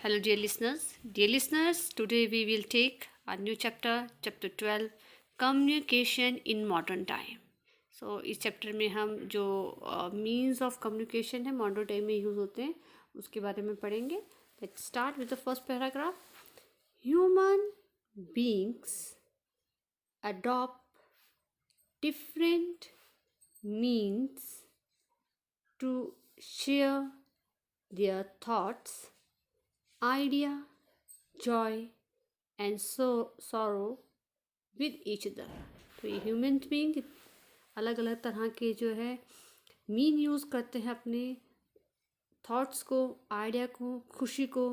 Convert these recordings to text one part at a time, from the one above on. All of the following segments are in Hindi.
Hello, dear listeners. Dear listeners, today we will take a new chapter, chapter 12, communication in modern time. So इस चैप्टर में हम जो मीन्स ऑफ कम्युनिकेशन है मॉडर्न टाइम में यूज़ होते हैं उसके बारे में पढ़ेंगे. Let's start with the first paragraph. Human beings adopt different means to share their thoughts, idea, joy and sorrow with each other. तो ये ह्यूमन बीइंग अलग अलग तरह के जो है मीन यूज़ करते हैं अपने थॉट्स को, आइडिया को, खुशी को,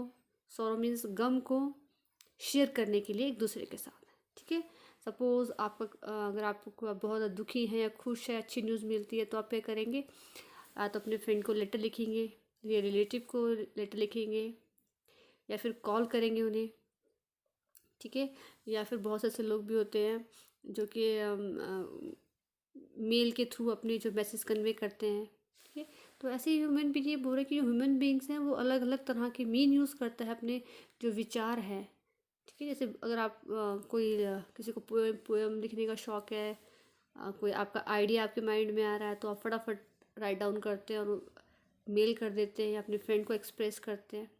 सॉरो मीन्स गम को शेयर करने के लिए एक दूसरे के साथ. ठीक है. सपोज़ आपका अगर आपको बहुत दुखी हैं या खुश है, अच्छी न्यूज़ मिलती है तो आप क्या करेंगे, तो अपने फ्रेंड को लेटर लिखेंगे या रिलेटिव को लेटर लिखेंगे या फिर कॉल करेंगे उन्हें. ठीक है. या फिर बहुत से ऐसे लोग भी होते हैं जो कि मेल के थ्रू अपने जो मैसेज कन्वे करते हैं. ठीक है. तो ऐसे ही ह्यूमन भी ये बोल रहे हैं कि जो ह्यूमन बीइंग्स हैं वो अलग अलग तरह के मीन यूज़ करता है अपने जो विचार है. ठीक है. जैसे अगर आप किसी को पोएम लिखने का शौक़ है, कोई आपका आइडिया आपके माइंड में आ रहा है तो आप फटाफट राइट डाउन करते हैं और मेल कर देते हैं या अपने फ्रेंड को एक्सप्रेस करते हैं.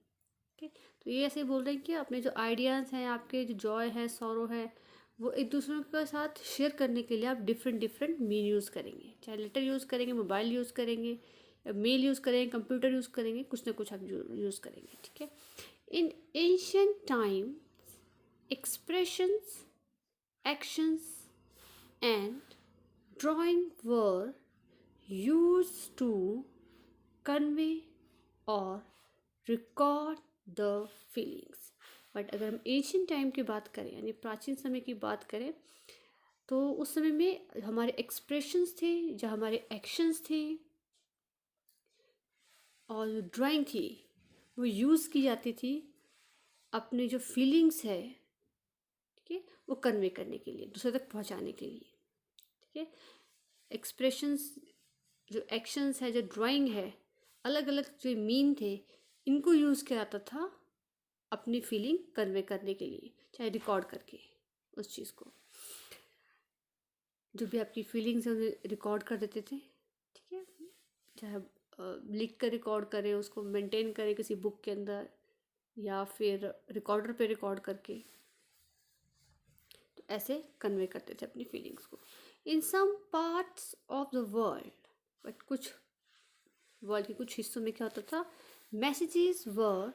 ठीक है. तो ये ऐसे बोल रहे हैं कि अपने जो आइडियाज़ हैं, आपके जो जॉय है, सॉरो है, वो एक दूसरे के साथ शेयर करने के लिए आप डिफरेंट मीन यूज़ करेंगे. चाहे लेटर यूज़ करेंगे, मोबाइल यूज़ करेंगे, मेल यूज़ करेंगे, कंप्यूटर यूज़ करेंगे, कुछ ना कुछ आप यूज़ करेंगे. ठीक है. इन ancient time expressions, actions and drawing were used to convey or record the feelings. But अगर हम एंशियंट टाइम की बात करें यानी प्राचीन समय की बात करें तो उस समय में हमारे एक्सप्रेशंस थे, जो हमारे एक्शंस थे और जो ड्राइंग थी वो यूज़ की जाती थी अपने जो फीलिंग्स है, ठीक है, वो कन्वे करने के लिए, दूसरे तक पहुंचाने के लिए. ठीक है. एक्सप्रेशंस, जो एक्शंस है, जो ड्राइंग है, अलग अलग जो मीन थे, इनको यूज़ किया जाता था अपनी फीलिंग कन्वे करने के लिए, चाहे रिकॉर्ड करके उस चीज़ को, जो भी आपकी फीलिंग्स है उन्हें रिकॉर्ड कर देते थे. ठीक है. चाहे लिख कर रिकॉर्ड करें, उसको मेंटेन करें किसी बुक के अंदर या फिर रिकॉर्डर पे रिकॉर्ड करके, तो ऐसे कन्वे करते थे अपनी फीलिंग्स को. In some parts of the world, but कुछ वर्ल्ड के कुछ हिस्सों में क्या होता था, messages were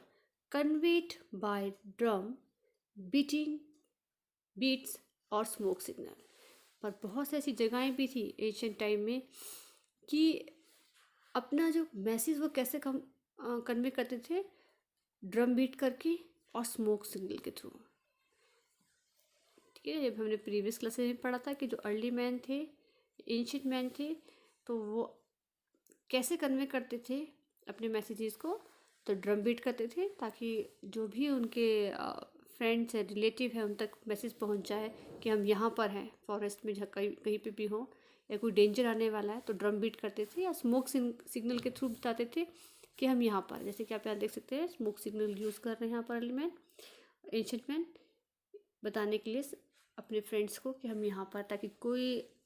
conveyed by drum beating beats और स्मोक सिग्नल. पर बहुत सी ऐसी जगहें भी थी एशियन टाइम में कि अपना जो मैसेज वो कैसे कन्वे करते थे, ड्रम बीट करके और स्मोक सिग्नल के थ्रू. ठीक है. जब हमने प्रीवियस क्लासेस में पढ़ा था कि जो अर्ली मैन थे, एंशिएंट मैन थे, तो वो कैसे कन्वे करते थे अपने मैसेजेस को, तो ड्रम बीट करते थे ताकि जो भी उनके फ्रेंड्स हैं, रिलेटिव हैं, उन तक मैसेज पहुंच जाए कि हम यहाँ पर हैं, फॉरेस्ट में, जहाँ कहीं पे भी हो या कोई डेंजर आने वाला है, तो ड्रम बीट करते थे या स्मोक सिग्नल के थ्रू बताते थे कि हम यहाँ पर. जैसे कि आप यहाँ देख सकते हैं स्मोक सिग्नल यूज़ कर रहे हैं यहाँ पर अर्ली मैन, एंशिएंट मैन, बताने के लिए अपने फ्रेंड्स को कि हम यहाँ पर, ताकि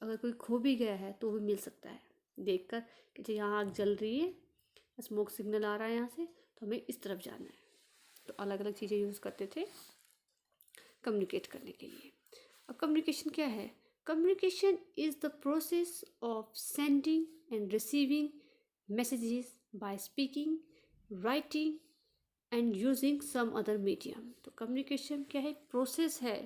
अगर कोई खो भी गया है तो वो मिल सकता है देखकर कि यहाँ आग जल रही है, स्मोक सिग्नल आ रहा है यहाँ से, तो हमें इस तरफ जाना है. तो अलग अलग चीज़ें यूज़ करते थे कम्युनिकेट करने के लिए. अब कम्युनिकेशन क्या है? Communication is the process of sending and receiving messages by speaking, writing and using some other medium. तो कम्युनिकेशन क्या है? प्रोसेस है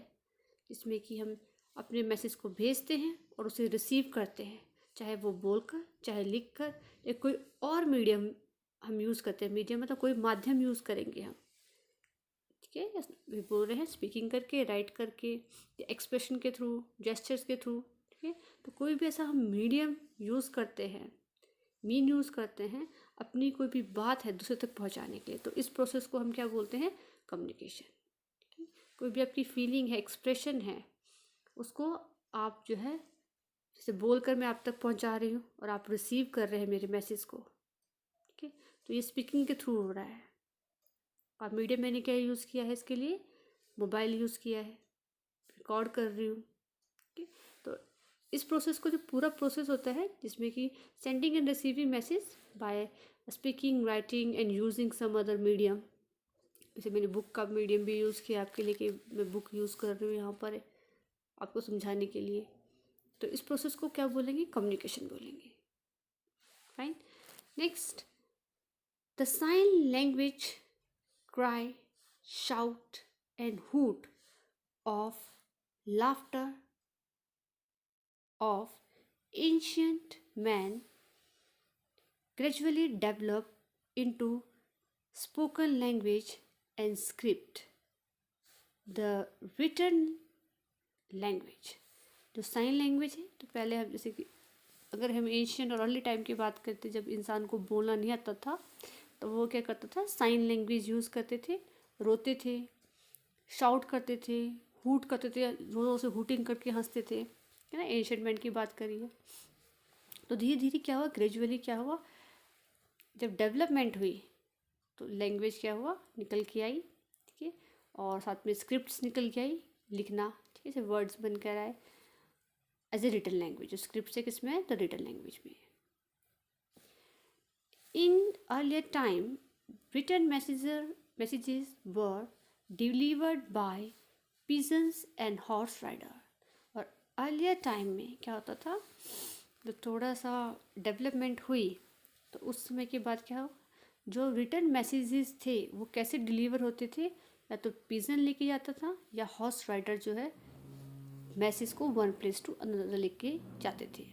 जिसमें कि हम अपने मैसेज को भेजते हैं और उसे रिसीव करते हैं, चाहे वो बोलकर, चाहे लिखकर, या कोई और मीडियम हम यूज़ करते हैं. मीडियम मतलब कोई माध्यम यूज़ करेंगे हम. ठीक है. वे बोल रहे हैं स्पीकिंग करके, राइट करके, या एक्सप्रेशन के थ्रू, जेस्चर्स के थ्रू. ठीक है. तो कोई भी ऐसा हम मीडियम यूज़ करते हैं, मीन यूज़ करते हैं अपनी कोई भी बात है दूसरे तक पहुंचाने के लिए, तो इस प्रोसेस को हम क्या बोलते हैं? कम्युनिकेशन. कोई भी आपकी फीलिंग है, एक्सप्रेशन है, उसको आप जो है, जैसे बोलकर मैं आप तक पहुंचा रही हूँ और आप रिसीव कर रहे हैं मेरे मैसेज को. ठीक है. तो ये स्पीकिंग के थ्रू हो रहा है. और मीडियम मैंने क्या यूज़ किया है इसके लिए, मोबाइल यूज़ किया है, रिकॉर्ड कर रही हूँ। ओके, तो इस प्रोसेस को जो पूरा प्रोसेस होता है जिसमें कि sending and receiving message by speaking, writing and using some other medium. जैसे मैंने बुक का मीडियम भी यूज़ किया आपके लिए कि मैं बुक यूज़ कर रही हूँ यहाँ पर आपको समझाने के लिए। तो इस प्रोसेस को क्या बोलेंगे, कम्युनिकेशन बोलेंगे। Fine. Next, the sign language cry, shout, and hoot of laughter of ancient man gradually developed into spoken language and script. The written language, जो साइन लैंग्वेज है, तो पहले हम जैसे कि अगर हम एंशियंट और अर्ली टाइम की बात करते, जब इंसान को बोलना नहीं आता था तो वो क्या करता था, साइन लैंग्वेज यूज़ करते थे, रोते थे, शाउट करते थे, हूट करते थे, ज़ोरों से हूटिंग करके हंसते थे, है ना, एंशिएंट मैन की बात करिए। तो धीरे धीरे क्या हुआ, ग्रेजुअली क्या हुआ, जब डेवलपमेंट हुई तो लैंग्वेज क्या हुआ, निकल के आई, ठीक है, और साथ में स्क्रिप्ट्स निकल के आई, लिखना, ठीक है, वर्ड्स बन कर आए as a written language. Script से किस में है, तो रिटन लैंग्वेज में। In earlier time, written messages were delivered by pigeons and horse rider। और earlier time में क्या होता था, जब थोड़ा सा डेवलपमेंट हुई तो उस समय के बाद क्या हो, जो रिटन मैसेजेस थे वो कैसे डिलीवर होते थे, या तो पिजन लेके जाता था या हॉर्स राइडर जो है मैसेज को वन प्लेस टू अनदर लेके जाते थे।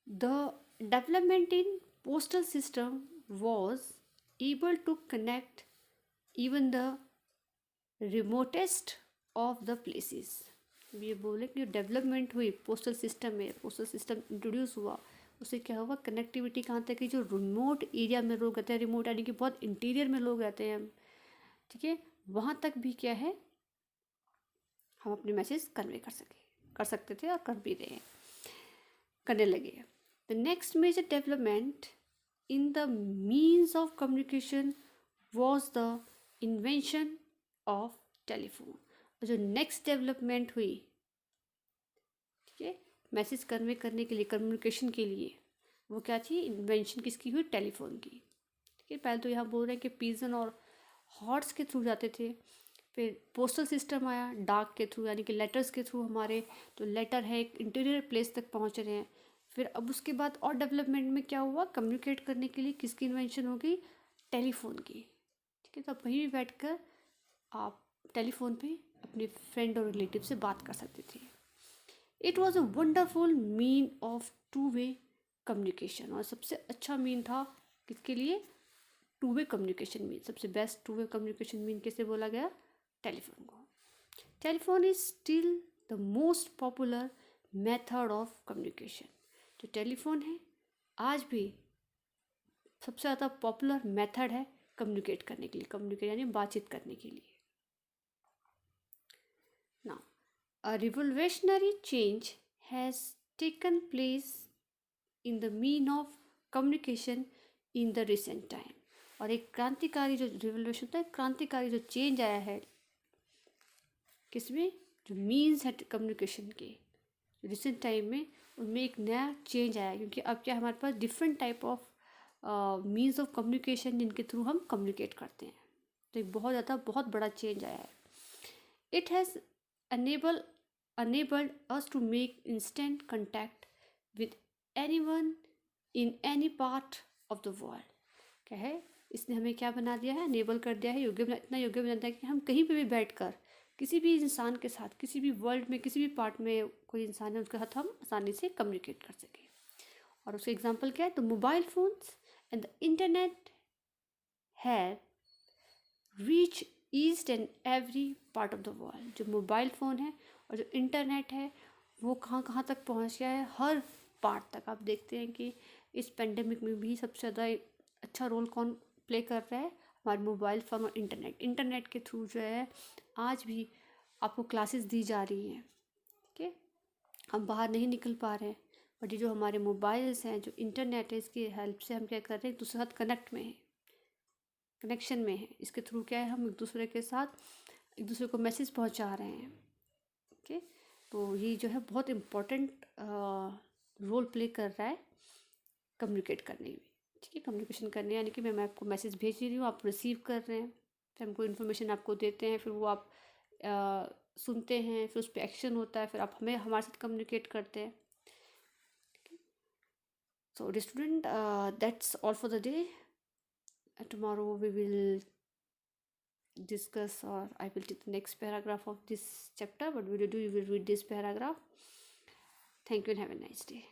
The development in postal system was able to connect even the remotest of the places। ये बोले कि डेवलपमेंट हुई पोस्टल सिस्टम में, पोस्टल सिस्टम इंट्रोड्यूस हुआ, उससे क्या हुआ, कनेक्टिविटी कहाँ तक की, जो रिमोट एरिया में लोग रहते हैं, रिमोट यानी कि बहुत इंटीरियर में लोग रहते हैं, ठीक है, वहाँ तक भी क्या है, हम अपने मैसेज कन्वे कर सकते थे और कर भी रहे हैं, करने लगे। The next major development in the means of communication was the invention of telephone। और जो नेक्स्ट डेवलपमेंट हुई, ठीक है, मैसेज कन्वे करने के लिए, कम्युनिकेशन के लिए, वो क्या थी, इन्वेंशन किसकी हुई, टेलीफोन की, ठीक है। पहले तो यहाँ बोल रहे हैं कि पिजन और हॉर्स के थ्रू जाते थे, फिर पोस्टल सिस्टम आया, डाक के थ्रू यानी कि लेटर्स के थ्रू, हमारे तो लेटर है एक इंटीरियर प्लेस तक पहुँच रहे हैं। फिर अब उसके बाद और डेवलपमेंट में क्या हुआ, कम्युनिकेट करने के लिए किसकी इन्वेंशन हो गई, टेलीफोन की, ठीक है। तो अब कहीं भी बैठकर आप टेलीफोन पे अपने फ्रेंड और रिलेटिव से बात कर सकते थे। It was a wonderful mean of two way communication. और सबसे अच्छा मीन था किसके लिए, टू वे कम्युनिकेशन मीन, सबसे best two way communication mean किसे बोला गया, टेलीफोन को। Telephone is still the most popular method of communication. जो टेलीफोन है आज भी सबसे ज़्यादा पॉपुलर मेथड है कम्युनिकेट करने के लिए, कम्युनिकेट यानी बातचीत करने के लिए। Now a revolutionary change has taken place in the mean of communication in the recent time. और एक क्रांतिकारी जो रिवोल्यूशन था, क्रांतिकारी जो चेंज आया है किसमें, जो मीन्स है कम्युनिकेशन के रिसेंट टाइम में, उनमें एक नया चेंज आया, क्योंकि अब क्या हमारे पास different type of means of communication जिनके थ्रू हम कम्युनिकेट करते हैं। तो एक बहुत बड़ा चेंज आया है। It has enabled us to make instant contact with anyone in any part of the world। क्या है, इसने हमें क्या बना दिया है, अनेबल कर दिया है, इतना योग्य बना दिया है कि हम कहीं पे भी बैठकर किसी भी इंसान के साथ, किसी भी वर्ल्ड में किसी भी पार्ट में कोई इंसान है उसके साथ हम आसानी से कम्युनिकेट कर सकें। और उसका एग्जांपल क्या है, तो mobile phones and the internet है reach east and every part of the world. जो मोबाइल फ़ोन है और जो इंटरनेट है वो कहाँ कहाँ तक पहुँच गया है, हर पार्ट तक। आप देखते हैं कि इस पेंडेमिक में भी सबसे ज़्यादा अच्छा रोल कौन प्ले कर रहा है, हमारे मोबाइल फ़ोन और इंटरनेट के थ्रू जो है आज भी आपको क्लासेस दी जा रही हैं, ठीक है। हम बाहर नहीं निकल पा रहे हैं, बट ये जो हमारे मोबाइल्स हैं, जो इंटरनेट है, इसकी हेल्प से हम क्या कर रहे हैं, एक दूसरे के साथ कनेक्ट में हैं, कनेक्शन में है। इसके थ्रू क्या है, हम एक दूसरे के साथ एक दूसरे को मैसेज पहुंचा रहे हैं। ओके, तो ये जो है बहुत इम्पोर्टेंट रोल प्ले कर रहा है कम्युनिकेट करने में। ठीक है, कम्युनिकेशन करने यानी कि मैं आपको मैसेज भेज रही हूँ, आप रिसीव कर रहे हैं, फिर हमको इन्फॉर्मेशन आपको देते हैं, फिर वो आप सुनते हैं, फिर उस पर एक्शन होता है, फिर आप हमारे साथ कम्युनिकेट करते हैं। So dear student, that's all for the day. Tomorrow we will discuss, or I will take the next paragraph of this chapter. What will you do? You will read this paragraph. Thank you and have a nice day.